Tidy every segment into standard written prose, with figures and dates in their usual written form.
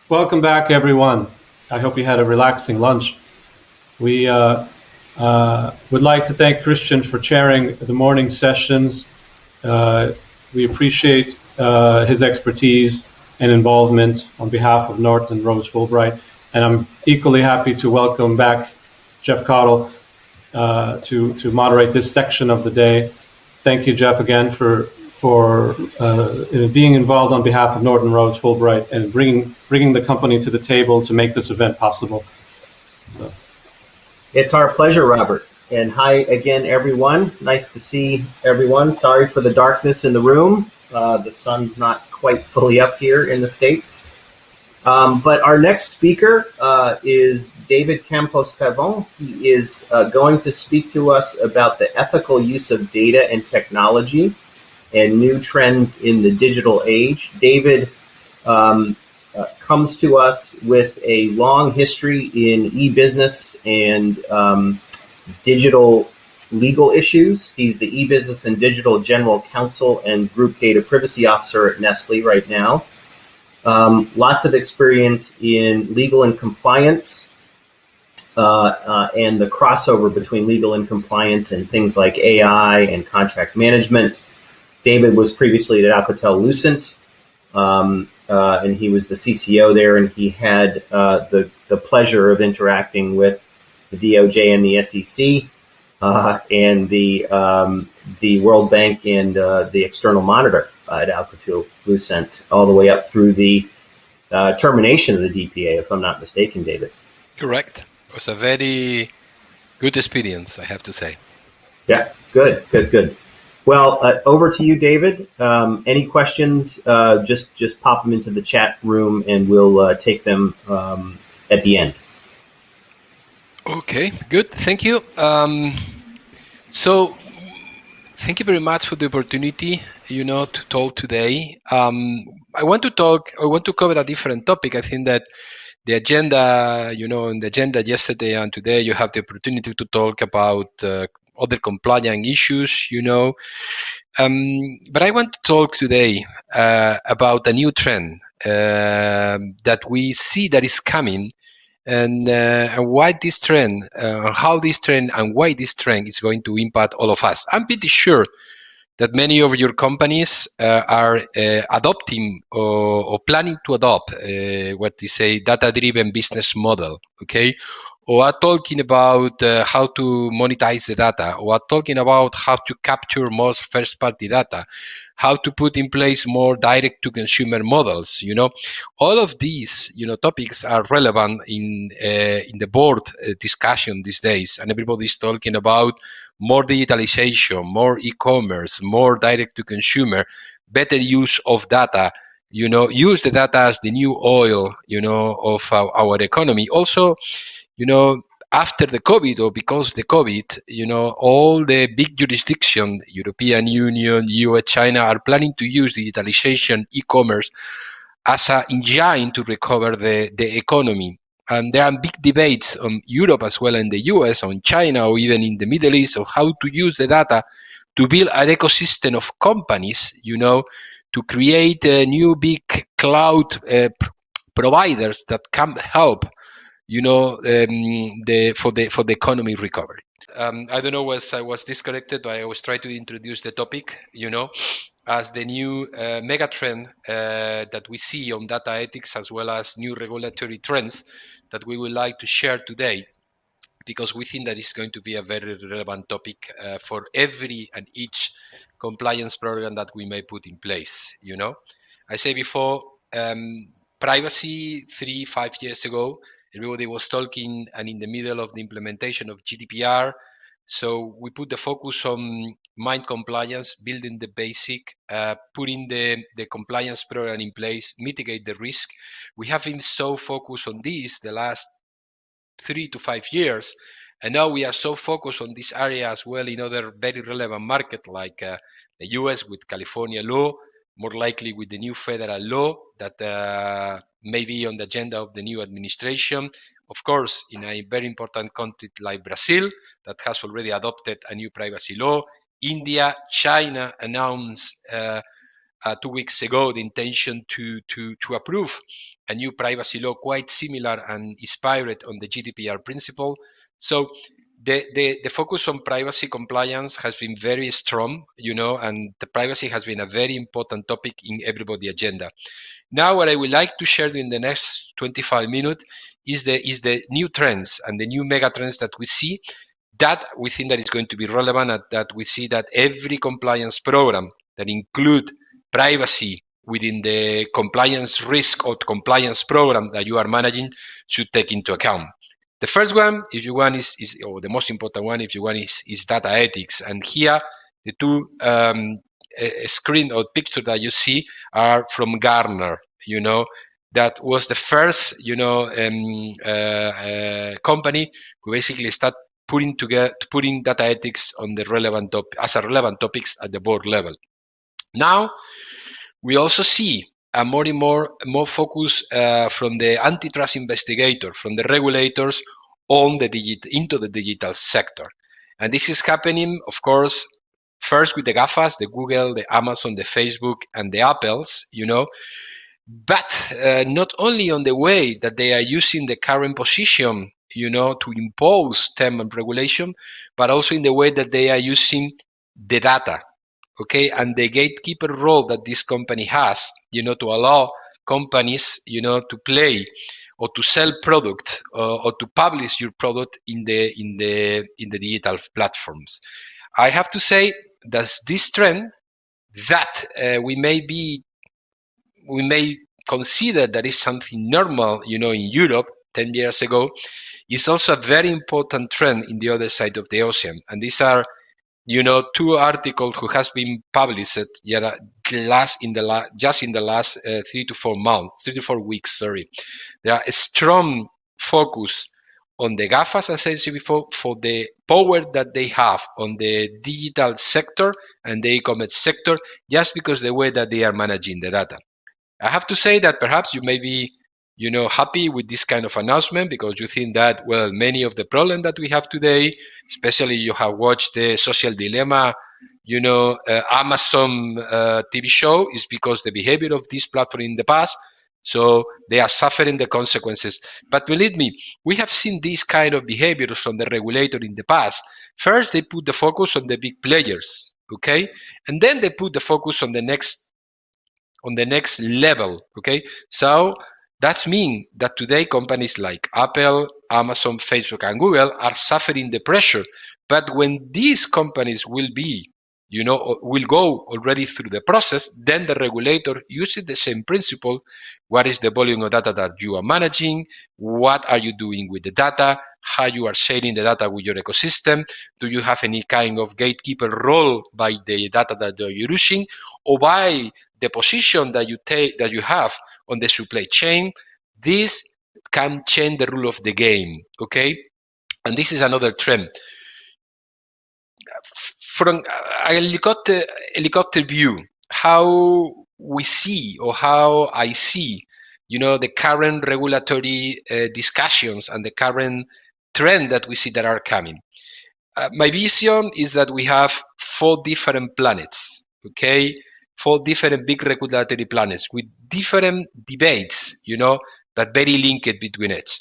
Welcome back, everyone. I hope you had a relaxing lunch. We would like to thank Christian for chairing the morning sessions. We appreciate his expertise and involvement on behalf of Norton Rose Fulbright. And I'm equally happy to welcome back Jeff Cottle to moderate this section of the day. Thank you, Jeff, again for being involved on behalf of Norton Rose Fulbright and bringing the company to the table to make this event possible. So. It's our pleasure, Robert. And hi again, everyone. Nice to see everyone. Sorry for the darkness in the room. The sun's not quite fully up here in the States. But our next speaker is David Campos Pavon. He is going to speak to us about the ethical use of data and technology and new trends in the digital age. David comes to us with a long history in e-business and digital legal issues. He's the e-business and digital general counsel and group data privacy officer at Nestle right now. Lots of experience in legal and compliance and the crossover between legal and compliance and things like AI and contract management. David was previously at Alcatel-Lucent, and he was the CCO there, and he had the pleasure of interacting with the DOJ and the SEC and the World Bank and the External Monitor at Alcatel-Lucent, all the way up through the termination of the DPA, if I'm not mistaken, David. Correct. It was a very good experience, I have to say. Yeah, good. Well, over to you, David. Any questions, just pop them into the chat room and we'll take them at the end. Okay, good. Thank you. So thank you very much for the opportunity, to talk today. I want to cover a different topic. I think that the agenda, in the agenda yesterday and today, you have the opportunity to talk about other compliance issues, but I want to talk today about a new trend that we see that is coming, and why this trend, how this trend, and why this trend is going to impact all of us. I'm pretty sure that many of your companies are adopting or planning to adopt what is a data-driven business model, okay? Or are talking about how to monetize the data, or are talking about how to capture more first-party data, how to put in place more direct-to-consumer models. All of these, topics are relevant in the board discussion these days, and everybody's talking about more digitalization, more e-commerce, more direct-to-consumer, better use of data. Use the data as the new oil, of our economy. Also, after the COVID, or because the COVID, all the big jurisdictions, European Union, US, China, are planning to use digitalization, e-commerce as an engine to recover the economy. And there are big debates on Europe as well, in the US, on China, or even in the Middle East, of how to use the data to build an ecosystem of companies, to create new big cloud providers that can help for the economy recovery. I don't know, as I was disconnected, but I was trying to introduce the topic, as the new mega trend that we see on data ethics, as well as new regulatory trends that we would like to share today, because we think that it's going to be a very relevant topic for every and each compliance program that we may put in place. I say before, privacy 3-5 years ago, everybody was talking, and in the middle of the implementation of GDPR. So we put the focus on mind compliance, building the basic, putting the compliance program in place, mitigate the risk. We have been so focused on this the last 3 to 5 years, and now we are so focused on this area as well in other very relevant markets like the US with California law, more likely with the new federal law that may be on the agenda of the new administration. Of course, in a very important country like Brazil, that has already adopted a new privacy law. India, China announced 2 weeks ago the intention to approve a new privacy law quite similar and inspired on the GDPR principle. So the focus on privacy compliance has been very strong, and the privacy has been a very important topic in everybody's agenda. Now, what I would like to share in the next 25 minutes is the new trends and the new mega trends that we see, that we think that is going to be relevant, and that we see that every compliance program that include privacy within the compliance risk or compliance program that you are managing should take into account. The first one, if you want, is or the most important one, if you want, is data ethics. And here, the two screen or picture that you see are from Gartner. That was the first, company who basically start putting data ethics on the relevant as a relevant topics at the board level. Now, we also see a more focus from the antitrust investigator, from the regulators into the digital sector. And this is happening, of course, first with the GAFAs, the Google, the Amazon, the Facebook, and the Apples, but not only on the way that they are using the current position, to impose term and regulation, but also in the way that they are using the data. Okay, and the gatekeeper role that this company has, to allow companies, to play or to sell product or to publish your product in the digital platforms. I have to say that this trend that we may consider that is something normal, in Europe 10 years ago, is also a very important trend in the other side of the ocean. And these are two articles who has been published just in the last 3 to 4 weeks. There are a strong focus on the GAFAs, as I said before, for the power that they have on the digital sector and the e-commerce sector, just because the way that they are managing the data. I have to say that perhaps you may be happy with this kind of announcement, because you think that, well, many of the problems that we have today, especially you have watched the Social Dilemma, Amazon TV show, is because the behavior of this platform in the past, so they are suffering the consequences. But believe me, we have seen this kind of behaviors from the regulator in the past. First, they put the focus on the big players, okay? And then they put the focus on the next level, okay? So that means that today companies like Apple, Amazon, Facebook, and Google are suffering the pressure. But when these companies will go already through the process, then the regulator uses the same principle. What is the volume of data that you are managing? What are you doing with the data? How you are sharing the data with your ecosystem? Do you have any kind of gatekeeper role by the data that you're using, or by the position that you have on the supply chain? This can change the rule of the game, okay? And this is another trend. From a helicopter view, how we see, or how I see, the current regulatory discussions and the current trend that we see that are coming. My vision is that we have 4 different planets, okay? 4 different big regulatory planets with different debates, but very linked between it.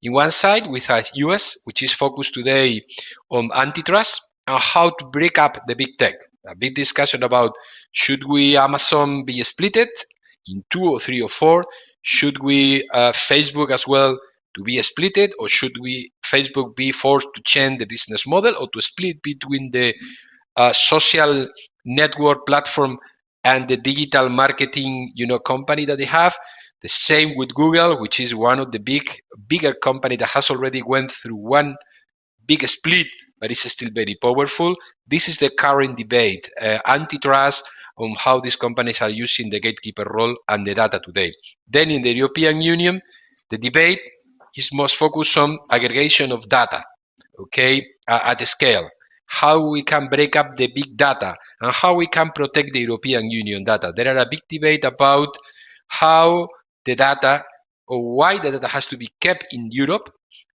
In one side, we have US, which is focused today on antitrust and how to break up the big tech. A big discussion about, should Amazon be splitted in 2 or 3 or 4? Should Facebook as well to be splitted, or should Facebook be forced to change the business model, or to split between the social network platform and the digital marketing company that they have? The same with Google, which is one of the bigger company that has already went through one big split, but is still very powerful. This is the current debate, antitrust, on how these companies are using the gatekeeper role and the data today. Then in the European Union, the debate is most focused on aggregation of data, okay, at the scale. How we can break up the big data and how we can protect the European Union data. There are a big debate about how the data, or why the data has to be kept in Europe,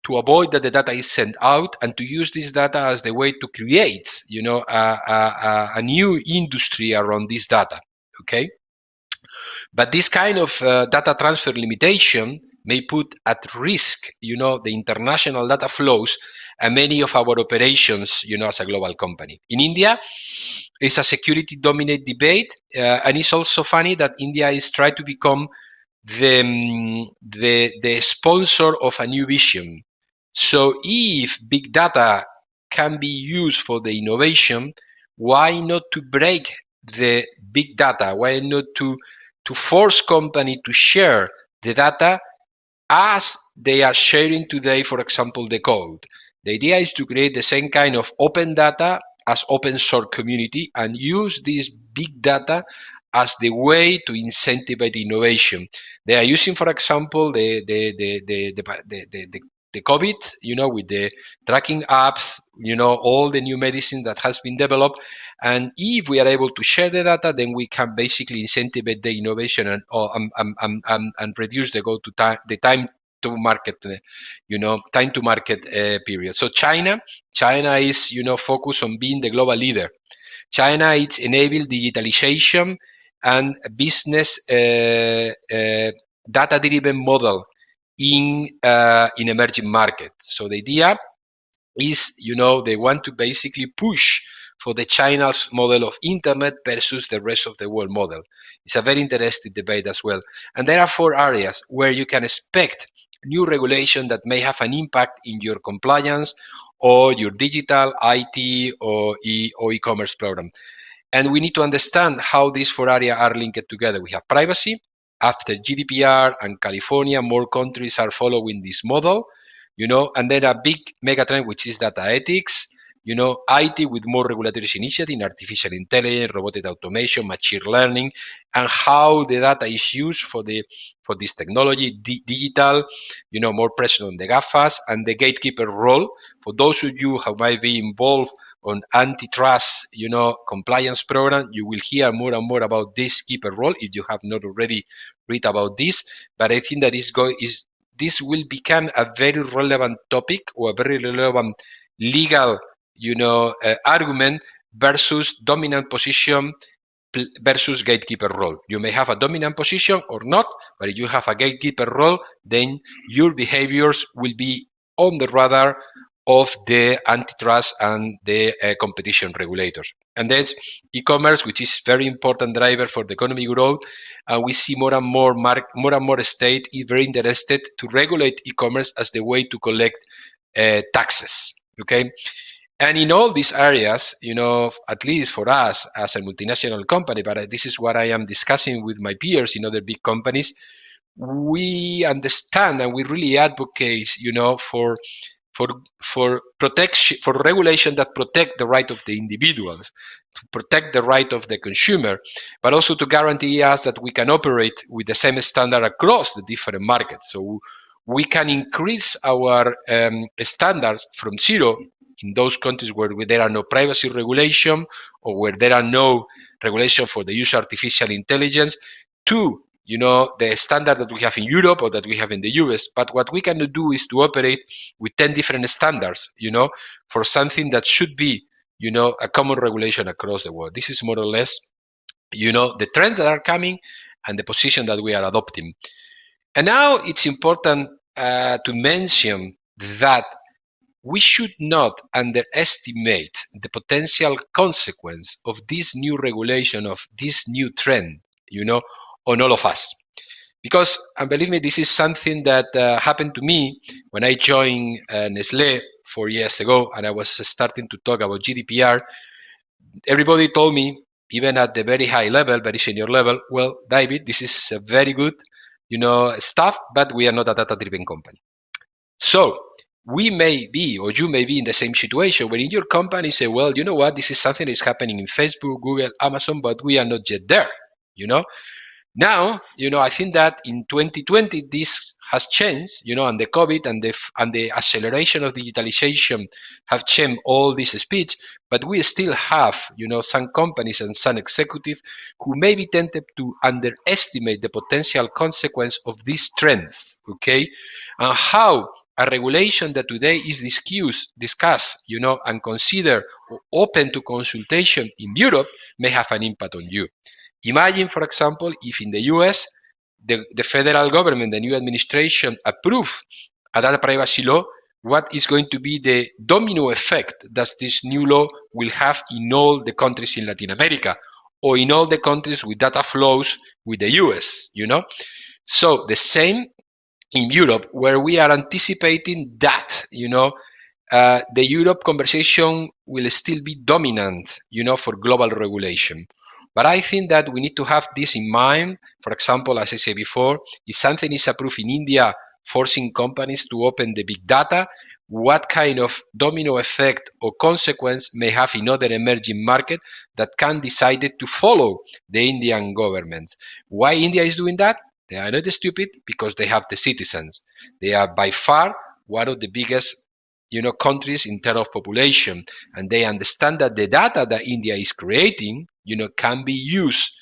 to avoid that the data is sent out, and to use this data as the way to create, a new industry around this data. Okay. But this kind of data transfer limitation may put at risk, the international data flows and many of our operations, as a global company. In India, it's a security-dominated debate, and it's also funny that India is trying to become the sponsor of a new vision. So if big data can be used for the innovation, why not to break the big data? Why not to force company to share the data as they are sharing today, for example, the code? The idea is to create the same kind of open data as open source community and use this big data as the way to incentivize innovation. They are using, for example, the COVID, with the tracking apps, all the new medicine that has been developed. And if we are able to share the data, then we can basically incentivize the innovation and reduce the time to market, time to market period. So China is, focused on being the global leader. China is enable digitalization and business data-driven model in emerging markets. So the idea is, they want to basically push for the China's model of internet versus the rest of the world model. It's a very interesting debate as well. And there are 4 areas where you can expect new regulation that may have an impact in your compliance or your digital, IT, or e-commerce program. And we need to understand how these 4 areas are linked together. We have privacy. After GDPR and California, more countries are following this model, and then a big megatrend, which is data ethics, IT with more regulatory initiative, artificial intelligence, robotic automation, machine learning, and how the data is used for this technology, digital, more pressure on the GAFAs, and the gatekeeper role. For those of you who might be involved on antitrust, compliance program, you will hear more and more about this keeper role if you have not already read about this. But I think that this will become a very relevant topic or a very relevant legal, argument versus dominant position versus gatekeeper role. You may have a dominant position or not, but if you have a gatekeeper role, then your behaviors will be on the radar of the antitrust and the competition regulators. And that's e-commerce, which is very important driver for the economy growth. And we see more and more state is very interested to regulate e-commerce as the way to collect taxes. Okay. And in all these areas, at least for us as a multinational company, but this is what I am discussing with my peers in other big companies, we understand and we really advocate, for protection, for regulation that protect the right of the individuals, to protect the right of the consumer, but also to guarantee us that we can operate with the same standard across the different markets. So we can increase our standards from 0 in those countries where there are no privacy regulation or where there are no regulation for the use of artificial intelligence to the standard that we have in Europe or that we have in the US. But what we cannot do is to operate with 10 different standards, for something that should be, a common regulation across the world. This is more or less, the trends that are coming and the position that we are adopting. And now it's important to mention that we should not underestimate the potential consequence of this new regulation, of this new trend, on all of us. Because, and believe me, this is something that happened to me when I joined Nestle 4 years ago, and I was starting to talk about GDPR. Everybody told me, even at the very high level, very senior level, well, David, this is a very good, stuff, but we are not a data-driven company. So we may be, or you may be in the same situation where in your company say, well, you know what, this is something that is happening in Facebook, Google, Amazon, but we are not yet there, Now, I think that in 2020, this has changed, and the COVID and the acceleration of digitalization have changed all this speech, but we still have, some companies and some executives who may be tempted to underestimate the potential consequence of these trends, okay? And how a regulation that today is discussed, and considered open to consultation in Europe may have an impact on you. Imagine, for example, if in the US, the federal government, the new administration approve a data privacy law, what is going to be the domino effect that this new law will have in all the countries in Latin America or in all the countries with data flows with the US, So the same in Europe, where we are anticipating that, the Europe conversation will still be dominant, for global regulation. But I think that we need to have this in mind. For example, as I said before, if something is approved in India, forcing companies to open the big data, what kind of domino effect or consequence may have in other emerging markets that can decide to follow the Indian government. Why India is doing that? They are not stupid because they have the citizens. They are by far one of the biggest countries in terms of population, and they understand that the data that India is creating, can be used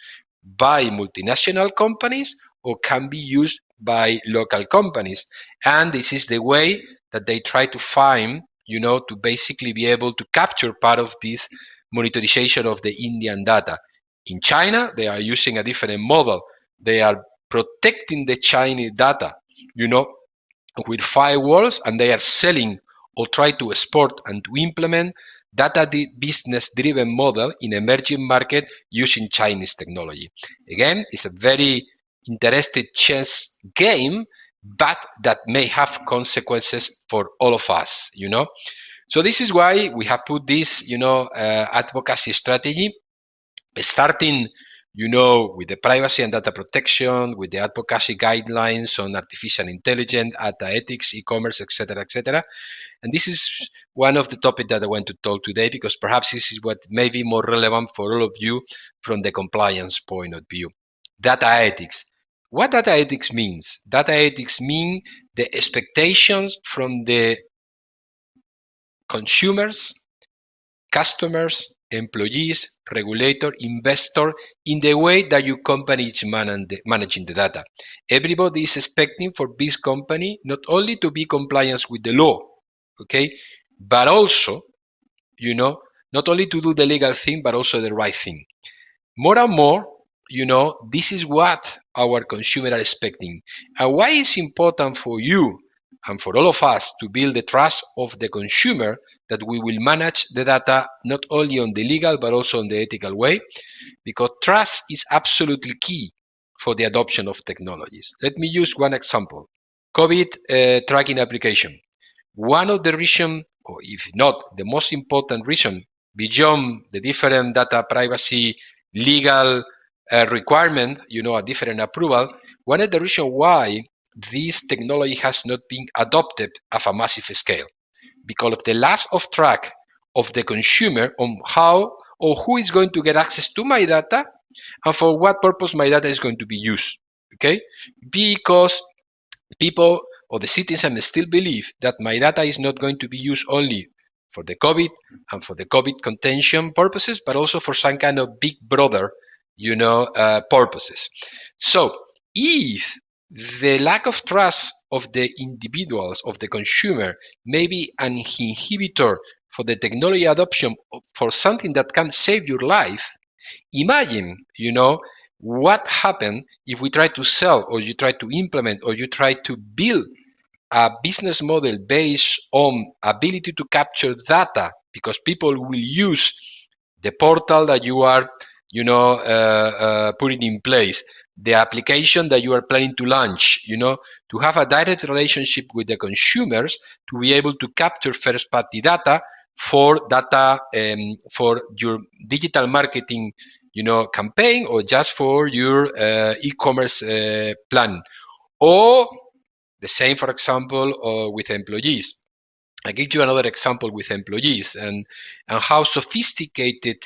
by multinational companies or can be used by local companies. And this is the way that they try to find, to basically be able to capture part of this monetization of the Indian data. In China, they are using a different model. They are protecting the Chinese data, with firewalls, and they are selling or try to export and to implement data business driven model in emerging market using Chinese technology. Again, it's a very interesting chess game, but that may have consequences for all of us, So this is why we have put this, advocacy strategy, starting with the privacy and data protection, with the advocacy guidelines on artificial intelligence, data ethics, e-commerce, etc., etc. And this is one of the topics that I want to talk today, because perhaps this is what may be more relevant for all of you from the compliance point of view. Data ethics. What data ethics means? Data ethics mean the expectations from the consumers, customers, employees, regulator, investor, in the way that your company is managing the data. Everybody is expecting for this company not only to be compliant with the law, okay, but also, not only to do the legal thing, but also the right thing. More and more, this is what our consumers are expecting. And why it's important for you and for all of us to build the trust of the consumer that we will manage the data not only on the legal but also on the ethical way, because trust is absolutely key for the adoption of technologies. Let me use one example. COVID tracking application. One of the reasons, or if not the most important reason, beyond the different data privacy legal requirement, a different approval, one of the reasons why this technology has not been adopted at a massive scale, because of the loss of track of the consumer on how or who is going to get access to my data and for what purpose my data is going to be used, okay? Because people or the citizens still believe that my data is not going to be used only for the COVID and for the COVID contention purposes, but also for some kind of big brother, purposes. So if the lack of trust of the individuals, of the consumer, may be an inhibitor for the technology adoption for something that can save your life, imagine, what happens if we try to sell, or you try to implement, or you try to build a business model based on ability to capture data, because people will use the portal that you are, putting in place, the application that you are planning to launch, to have a direct relationship with the consumers, to be able to capture first-party data for for your digital marketing, campaign, or just for your e-commerce plan, or the same, for example, with employees. I give you another example with employees and how sophisticated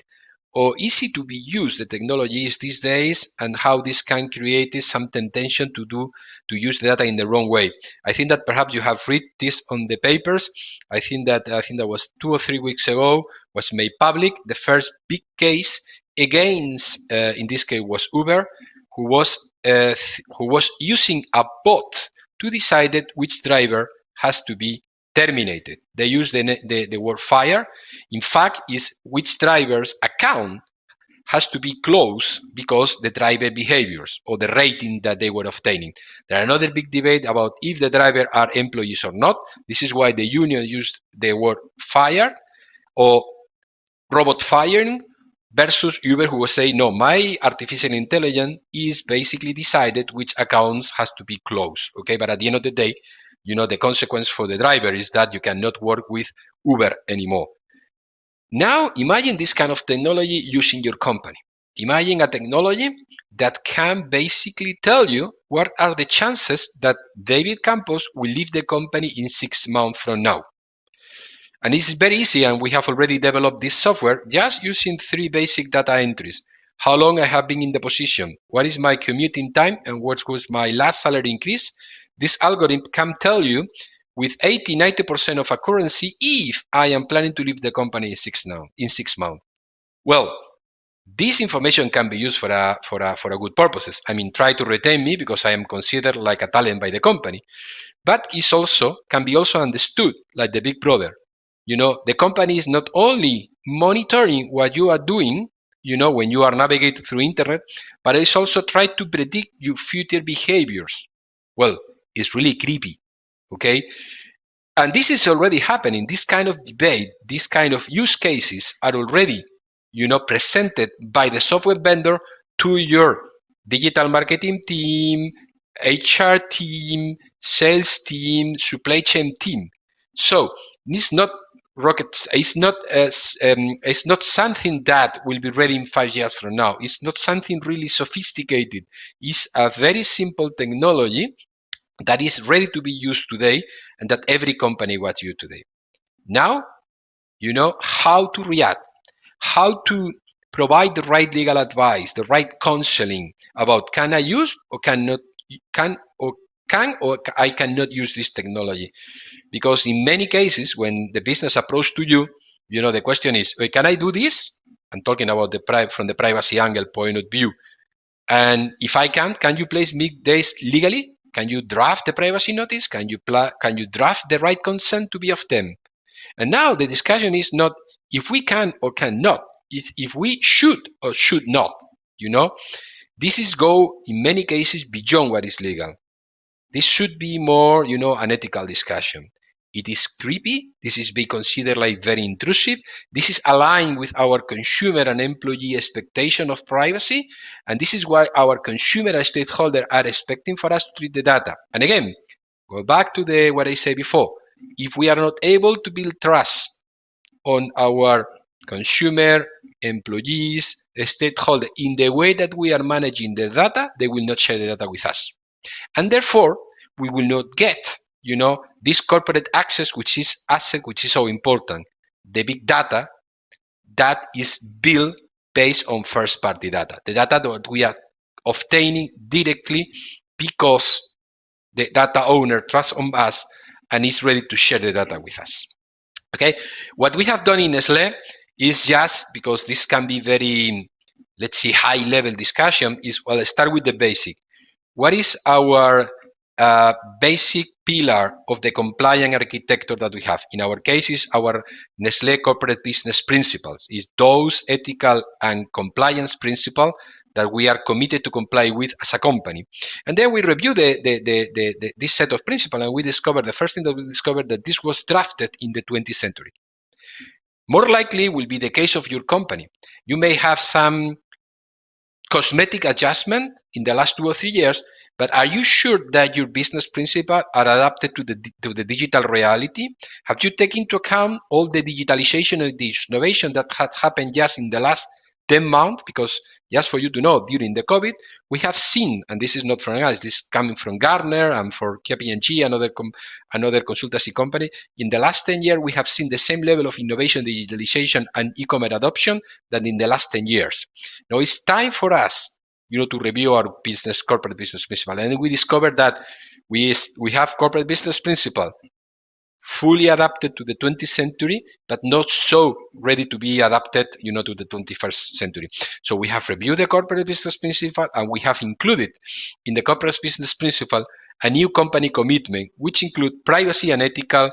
or easy to be used the technology is these days, and how this can create some temptation to use the data in the wrong way. I think that perhaps you have read this on the papers. I think that was 2 or 3 weeks ago was made public the first big case against, in this case was Uber, who was using a bot to decide which driver has to be terminated. They use the word fire. In fact, is which driver's account has to be closed because the driver behaviors or the rating that they were obtaining. There are another big debate about if the driver are employees or not. This is why the union used the word fire or robot firing versus Uber, who was saying, no, my artificial intelligence is basically decided which accounts has to be closed. Okay, but at the end of the day, the consequence for the driver is that you cannot work with Uber anymore. Now, imagine this kind of technology using your company. Imagine a technology that can basically tell you what are the chances that David Campos will leave the company in 6 months from now. And it's very easy, and we have already developed this software just using 3 basic data entries. How long I have been in the position, what is my commuting time, and what was my last salary increase. This algorithm can tell you with 80-90% of accuracy if I am planning to leave the company in 6 months. Well, this information can be used for a good purposes. I mean, try to retain me because I am considered like a talent by the company. But it also can be also understood like the big brother. The company is not only monitoring what you are doing, when you are navigating through internet, but it's also trying to predict your future behaviors. Well, it's really creepy, okay? And this is already happening. This kind of debate, this kind of use cases are already, presented by the software vendor to your digital marketing team, HR team, sales team, supply chain team. So it's not rockets. It's not something that will be ready in 5 years from now. It's not something really sophisticated. It's a very simple technology that is ready to be used today and that every company wants you today. Now, you know how to react, how to provide the right legal advice, the right counseling about can I use or cannot, can or I cannot use this technology. Because in many cases, when the business approach to you, the question is, can I do this? I'm talking about from the privacy angle point of view. And if I can't, can you place me this legally? Can you draft the privacy notice? Can you draft the right consent to be of them? And now the discussion is not if we can or cannot, it's if we should or should not. This is go in many cases beyond what is legal. This should be more, an ethical discussion. It is creepy. This is being considered like very intrusive. This is aligned with our consumer and employee expectation of privacy. And this is why our consumer and stakeholder are expecting for us to treat the data. And again, go back to what I said before. If we are not able to build trust on our consumer, employees, stakeholder in the way that we are managing the data, they will not share the data with us. And therefore, we will not get, this corporate access, which is so important. The big data that is built based on first-party data. The data that we are obtaining directly because the data owner trusts on us and is ready to share the data with us. Okay, what we have done in Nestle is just because this can be very, let's see, high-level discussion is, well, start with the basic. What is our basic pillar of the compliant architecture that we have? In our case, is our Nestle corporate business principles. Is those ethical and compliance principles that we are committed to comply with as a company. And then we review this set of principles, and we discovered, the first thing that we discovered, that this was drafted in the 20th century. More likely will be the case of your company. You may have some cosmetic adjustment in the last 2 or 3 years, but are you sure that your business principles are adapted to the digital reality? Have you taken into account all the digitalization and the innovation that has happened just in the last 10 months? Because just for you to know, during the COVID, we have seen, and this is not from us, this is coming from Gartner and for KPMG, another consultancy company. In the last 10 years, we have seen the same level of innovation, digitalization, and e-commerce adoption than in the last 10 years. Now it's time for us, to review our corporate business principle. And we discovered that we have corporate business principle fully adapted to the 20th century, but not so ready to be adapted, to the 21st century. So we have reviewed the corporate business principle, and we have included in the corporate business principle a new company commitment, which include privacy and ethical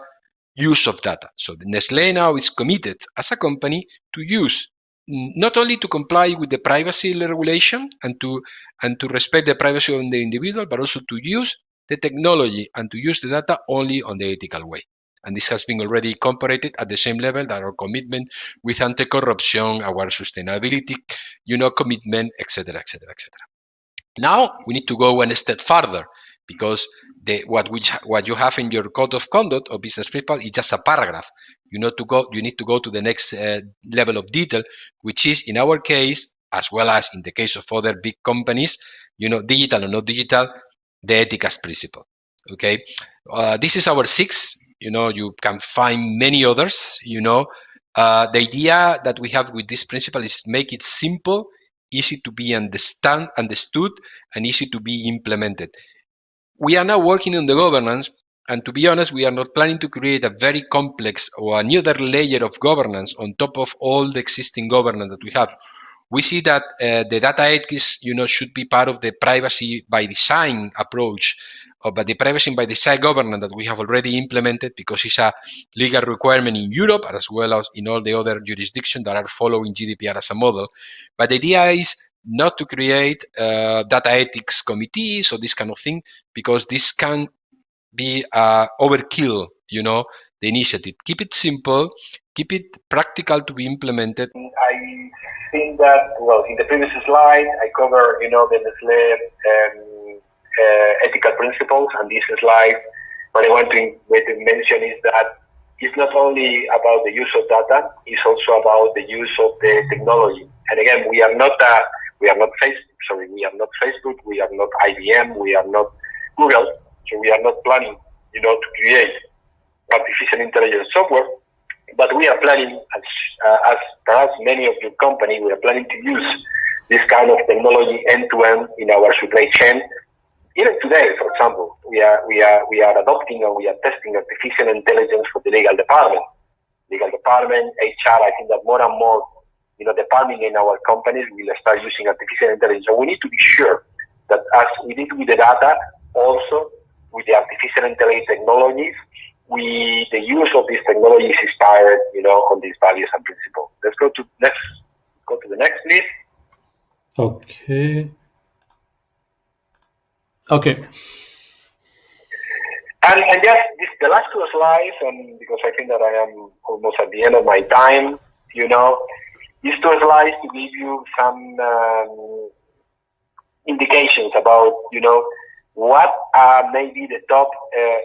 use of data. So Nestle now is committed as a company to use not only to comply with the privacy regulation and to respect the privacy of the individual, but also to use the technology and to use the data only on the ethical way. And this has been already incorporated at the same level that our commitment with anti-corruption, our sustainability, commitment, etc., etc., etc. Now we need to go one step further, because what you have in your code of conduct or business principle is just a paragraph. You need to go to the next level of detail, which is, in our case, as well as in the case of other big companies, digital or not digital, the ethics principle. Okay, this is our 6. You can find many others. The idea that we have with this principle is make it simple, easy to be understood, and easy to be implemented. We are now working on the governance, and to be honest, we are not planning to create a very complex or another layer of governance on top of all the existing governance that we have. We see that the data ethics, should be part of the privacy by design approach, but the privacy by design governance that we have already implemented, because it's a legal requirement in Europe as well as in all the other jurisdictions that are following GDPR as a model. But the idea is not to create data ethics committees or this kind of thing, because this can be overkill, the initiative. Keep it simple, keep it practical to be implemented. I think that, well, in the previous slide, I covered, the Nestle ethical principles, and this slide, what I want to mention is that it's not only about the use of data, it's also about the use of the technology. And again, we are not Facebook, we are not IBM, we are not Google, so we are not planning, to create artificial intelligence software, but we are planning, as perhaps many of your companies, we are planning to use this kind of technology end-to-end in our supply chain. Even today, for example, we are adopting and we are testing artificial intelligence for the legal department, HR. I think that more and more, department in our companies will start using artificial intelligence. So we need to be sure that, as we did with the data, also with the artificial intelligence technologies, the use of these technologies is inspired, on these values and principles. Let's go to the next, please. Okay. And just the last 2 slides, and because I think that I am almost at the end of my time, these 2 slides to give you some indications about, what are maybe the top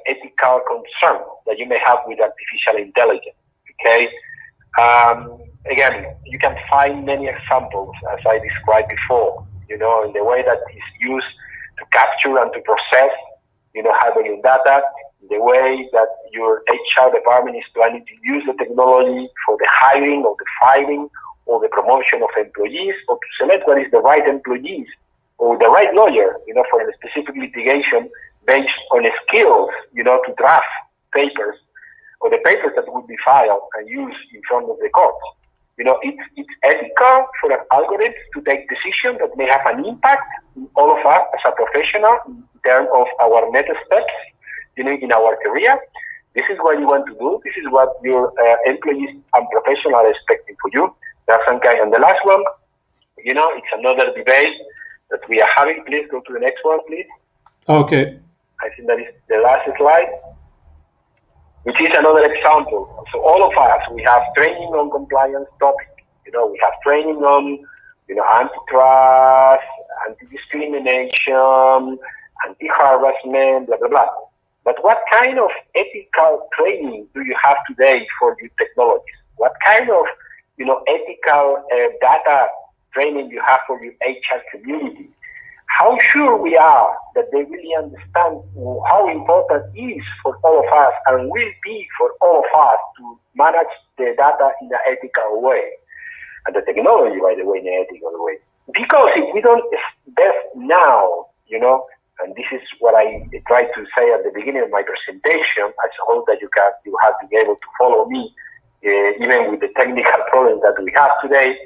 ethical concerns that you may have with artificial intelligence, okay? Again, you can find many examples, as I described before, in the way that it's used to capture and to process, high-volume data, the way that your HR department is planning to use the technology for the hiring or the firing or the promotion of employees, or to select what is the right employees or the right lawyer, for a specific litigation based on skills, to draft papers or the papers that would be filed and used in front of the courts. It's ethical for an algorithm to take decisions that may have an impact on all of us as a professional in terms of our next steps, in our career. This is what you want to do. This is what your employees and professionals are expecting for you. That's some kind. And the last one, it's another debate that we are having. Please go to the next one, please. Okay. I think that is the last slide, which is another example. So all of us, we have training on compliance topic. We have training on, antitrust, anti-discrimination, anti-harassment, blah, blah, blah. But what kind of ethical training do you have today for your technologies? What kind of, ethical data training you have for your HR community? How sure we are that they really understand how important it is for all of us and will be for all of us to manage the data in an ethical way, and the technology, by the way, in an ethical way. Because if we don't invest now, and this is what I tried to say at the beginning of my presentation, I hope that you have been able to follow me, even with the technical problems that we have today,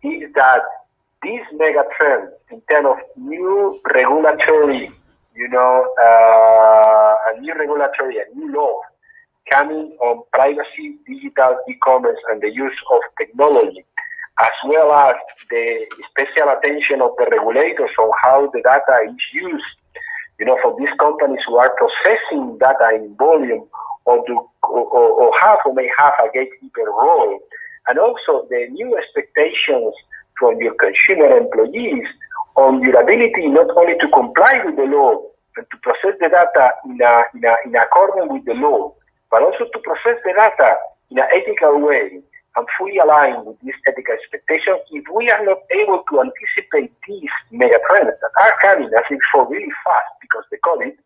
is that this mega trend in terms of new regulatory, a new law coming on privacy, digital e-commerce, and the use of technology, as well as the special attention of the regulators on how the data is used, for these companies who are processing data in volume or have or may have a gatekeeper role, and also the new expectations from your consumer employees on your ability not only to comply with the law and to process the data in accordance with the law, but also to process the data in an ethical way and fully aligned with these ethical expectations. If we are not able to anticipate these mega trends that are coming, as if for really fast because the COVID,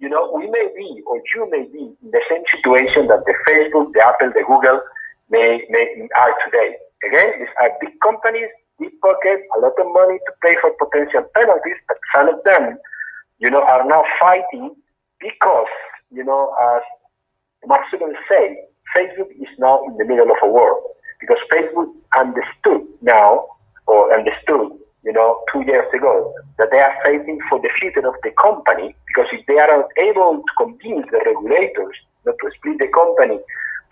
we may be, or you may be, in the same situation that the Facebook, the Apple, the Google are today. Again, these are big companies, deep pockets, a lot of money to pay for potential penalties, but some of them, are now fighting because, as Mark Zuckerberg said, Facebook is now in the middle of a war because Facebook understood, 2 years ago, that they are fighting for the future of the company, because if they are able to convince the regulators not to split the company,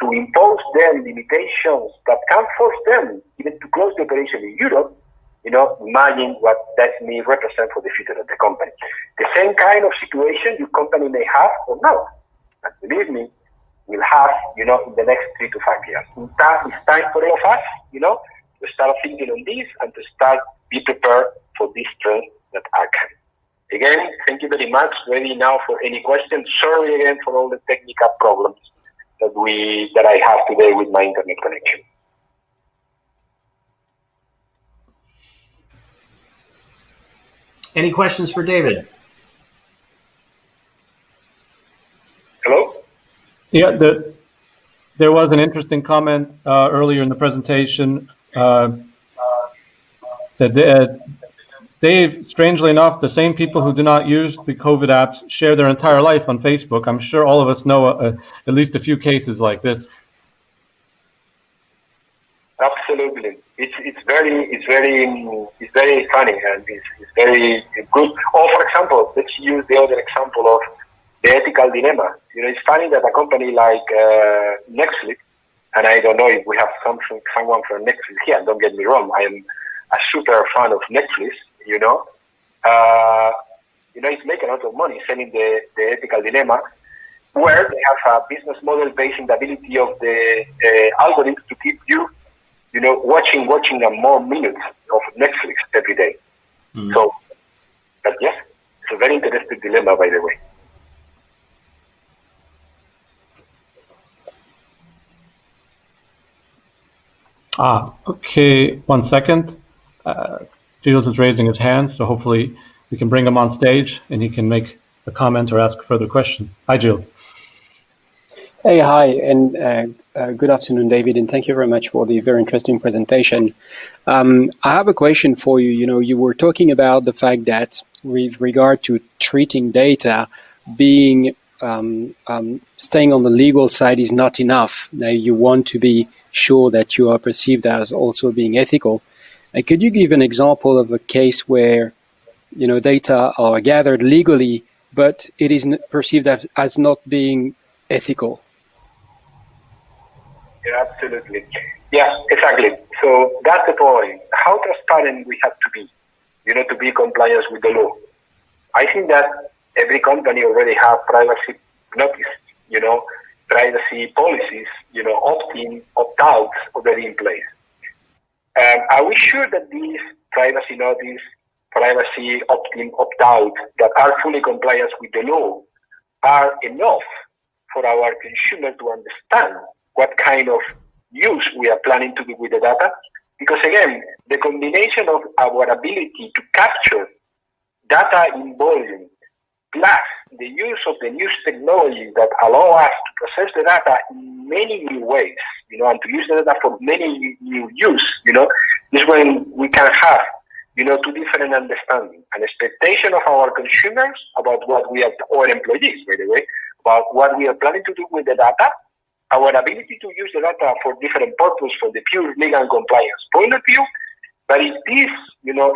to impose them limitations that can force them even to close the operation in Europe, imagine what that may represent for the future of the company. The same kind of situation your company may have or not. And believe me, we'll have, in the next 3 to 5 years. It's time for all of us, to start thinking on this and to start be prepared for these trends that are coming. Again, thank you very much. Ready now for any questions. Sorry again for all the technical problems that I have today with my internet connection. Any questions for David? Hello? Yeah, there was an interesting comment earlier in the presentation that Dave, strangely enough, the same people who do not use the COVID apps share their entire life on Facebook. I'm sure all of us know at least a few cases like this. Absolutely, it's very funny and it's very good. Or for example, let's use the other example of the ethical dilemma. It's funny that a company like Nestle, and I don't know if we have someone from Netflix here. Don't get me wrong, I am a super fan of Netflix. It's making a lot of money selling the ethical dilemma, where they have a business model based on the ability of the algorithms to keep you, watching more minutes of Netflix every day. Mm. So, but yes, it's a very interesting dilemma, by the way. Okay, 1 second. Jules is raising his hand, so hopefully we can bring him on stage and he can make a comment or ask a further question. Hi, Jules. Hey, hi, and good afternoon, David, and thank you very much for the very interesting presentation. I have a question for you. You were talking about the fact that with regard to treating data, being staying on the legal side is not enough. Now, you want to be sure that you are perceived as also being ethical. And could you give an example of a case where, data are gathered legally, but it is perceived as not being ethical? Yeah, absolutely. Yeah, exactly. So that's the point. How transparent we have to be, to be compliant with the law. I think that every company already have privacy notice, privacy policies, opt-in, opt-out already in place. Are we sure that these privacy notice, privacy opt-in, opt-out that are fully compliant with the law are enough for our consumer to understand what kind of use we are planning to do with the data? Because again, the combination of our ability to capture data in volume plus the use of the new technology that allow us to process the data in many new ways, and to use the data for many new use, is when we can have, two different understanding, an expectation of our consumers about what we are, or employees, by the way, about what we are planning to do with the data, our ability to use the data for different purposes from the pure legal and compliance point of view. But if these,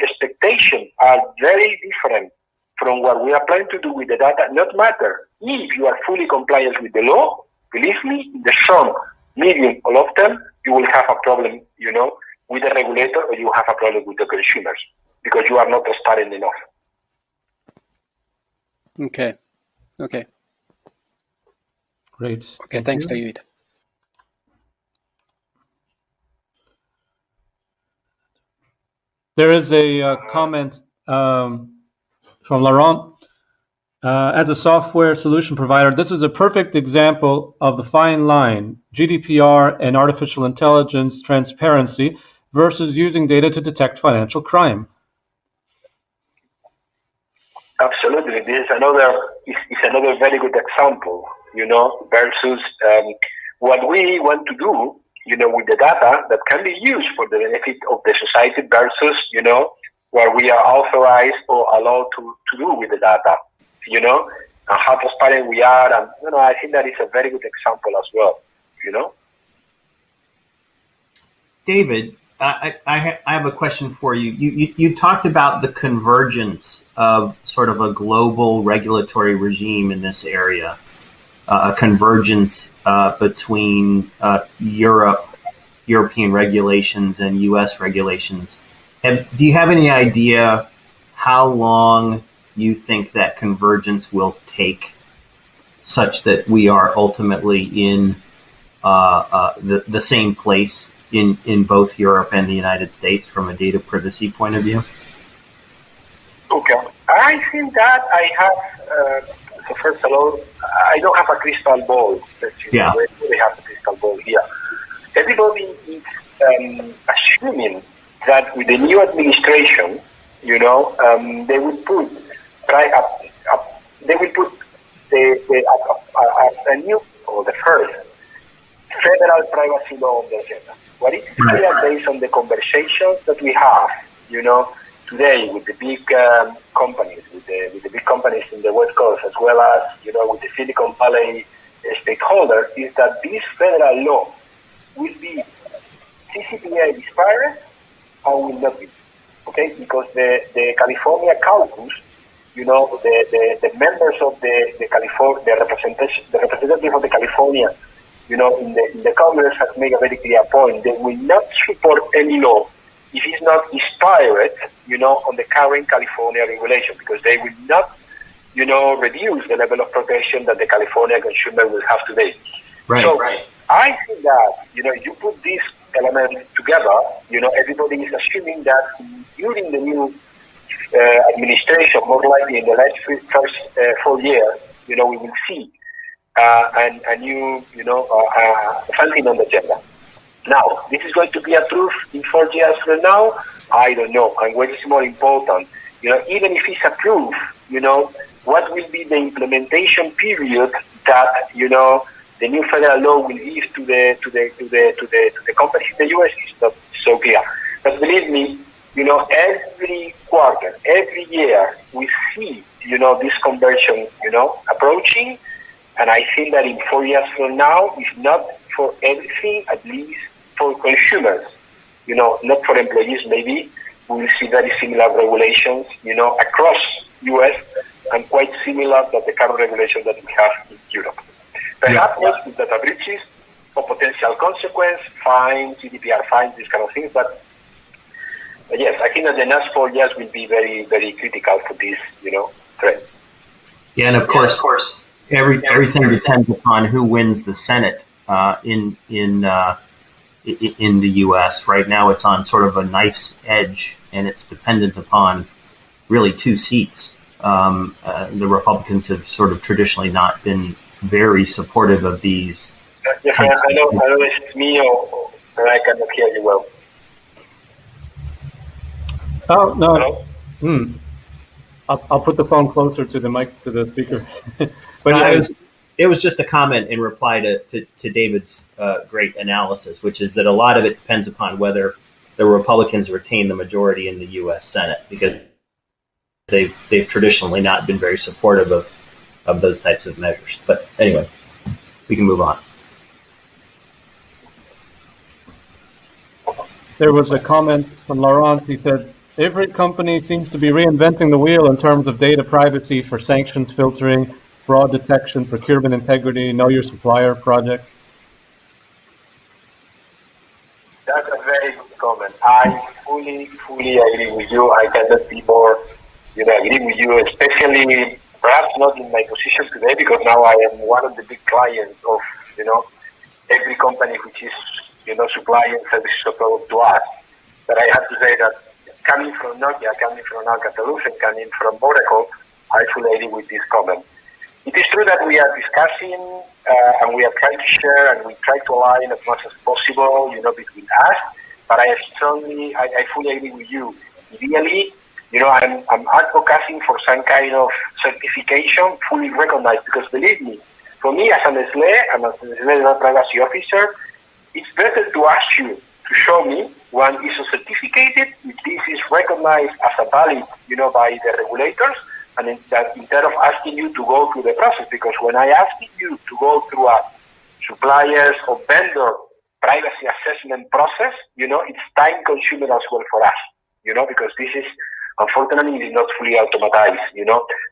expectations are very different from what we are planning to do with the data, not matter if you are fully compliant with the law, believe me, in the short, medium, or long term, you will have a problem, with the regulator or you have a problem with the consumers because you are not transparent enough. Okay. Great. Okay, thanks, David. There is a comment from Laurent. As a software solution provider, this is a perfect example of the fine line, GDPR and artificial intelligence transparency versus using data to detect financial crime. Absolutely. This is another very good example, versus what we want to do, with the data that can be used for the benefit of the society versus, what we are authorized or allowed to do with the data, and how transparent we are. And, I think that is a very good example as well, David, I have a question for you. You talked about the convergence of sort of a global regulatory regime in this area, a convergence between European regulations and U.S. regulations. Do you have any idea how long you think that convergence will take, such that we are ultimately in the same place in both Europe and the United States from a data privacy point of view? Okay. I think that I have, so first of all, I don't have a crystal ball. Yeah. We have a crystal ball here. Everybody is assuming that with the new administration, they will put a new, or the first federal privacy law on the agenda. What is clear based on the conversations that we have, today with the big companies, with the big companies in the West Coast, as well as, with the Silicon Valley stakeholders, is that this federal law will be CCPA expired or will not be. Okay, because the California caucus, the members of the representative of the California, in the Congress has made a very clear point. They will not support any law if it's not inspired, on the current California regulation, because they will not, reduce the level of protection that the California consumer will have today. Right. So I think that, you put these elements together, everybody is assuming that during the new administration, more likely in the first 4 years, we will see a new, something on the agenda. Now, this is going to be approved in 4 years from now. I don't know. And what is more important, even if it's approved, what will be the implementation period that, the new federal law will give to the companies in the U.S. is not so clear. But believe me, every quarter, every year, we see, this conversion, approaching. And I think that in 4 years from now, if not for everything, at least for consumers, not for employees maybe, we will see very similar regulations, across U.S. and quite similar to the current regulation that we have in Europe. Perhaps not with data breaches or potential consequence, fines, GDPR fines, these kind of things, but yes, I think that the next 4 years will be very, very critical for this, trend. Yeah, and of course, everything depends upon who wins the Senate in the U.S. Right now, it's on sort of a knife's edge, and it's dependent upon really 2 seats. The Republicans have sort of traditionally not been very supportive of these. Yes, I know if it's me or I cannot hear you well. Oh, no. Hello? I'll put the phone closer to the mic, to the speaker. But it was just a comment in reply to David's great analysis, which is that a lot of it depends upon whether the Republicans retain the majority in the U.S. Senate, because they've traditionally not been very supportive of those types of measures. But anyway, we can move on. There was a comment from Laurent. He said, every company seems to be reinventing the wheel in terms of data privacy for sanctions filtering, fraud detection, procurement integrity, know your supplier project. That's a very good comment. I fully agree with you. I cannot be more, agree with you, especially perhaps not in my position today, because now I am one of the big clients of, every company which is, supplying services or product to us. But I have to say that coming from Nokia, coming from Alcatel-Lucent, and coming from Oracle, I fully agree with this comment. It is true that we are discussing and we are trying to share and we try to align as much as possible, between us. But I fully agree with you. Ideally, I'm advocating for some kind of certification fully recognized, because believe me, for me as a Nestle and as a Nestle privacy officer, it's better to ask you to show me one ISO certificated if this is recognized as a valid, by the regulators, and instead of asking you to go through the process. Because when I ask you to go through a suppliers or vendor privacy assessment process, it's time consuming as well for us, because this is, unfortunately, it is not fully automatized,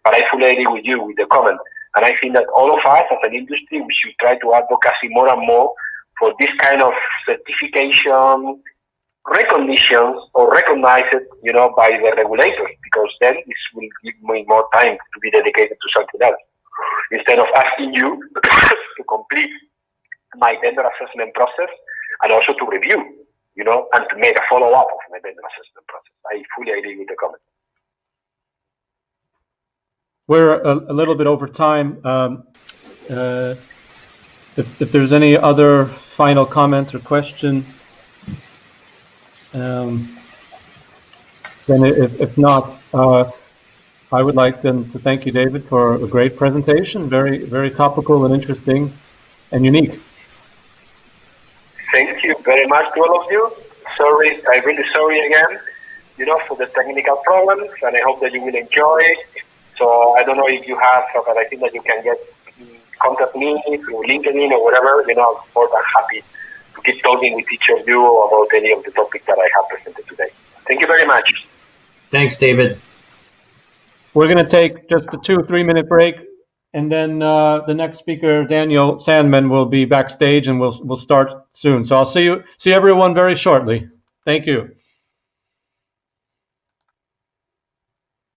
but I fully agree with you with the comment. And I think that all of us as an industry, we should try to advocate more and more for this kind of certification, recognitions or recognize it, by the regulators, because then this will give me more time to be dedicated to something else. Instead of asking you to complete my vendor assessment process and also to review, and to make a follow-up of my vendor assessment process. I fully agree with the comment. We're a little bit over time. If there's any other final comment or question, then if not, I would like then to thank you, David, for a great presentation. Very, very topical and interesting and unique. Thank you very much to all of you. I'm really sorry again, for the technical problems, and I hope that you will enjoy it. So I don't know if you have, but I think that you can contact me through LinkedIn or whatever. I'm more than happy to keep talking with each of you about any of the topics that I have presented today. Thank you very much. Thanks, David. We're going to take just a 2-3 minute break, and then the next speaker, Daniel Sandman, will be backstage, and we'll start soon. So I'll see everyone very shortly. Thank you.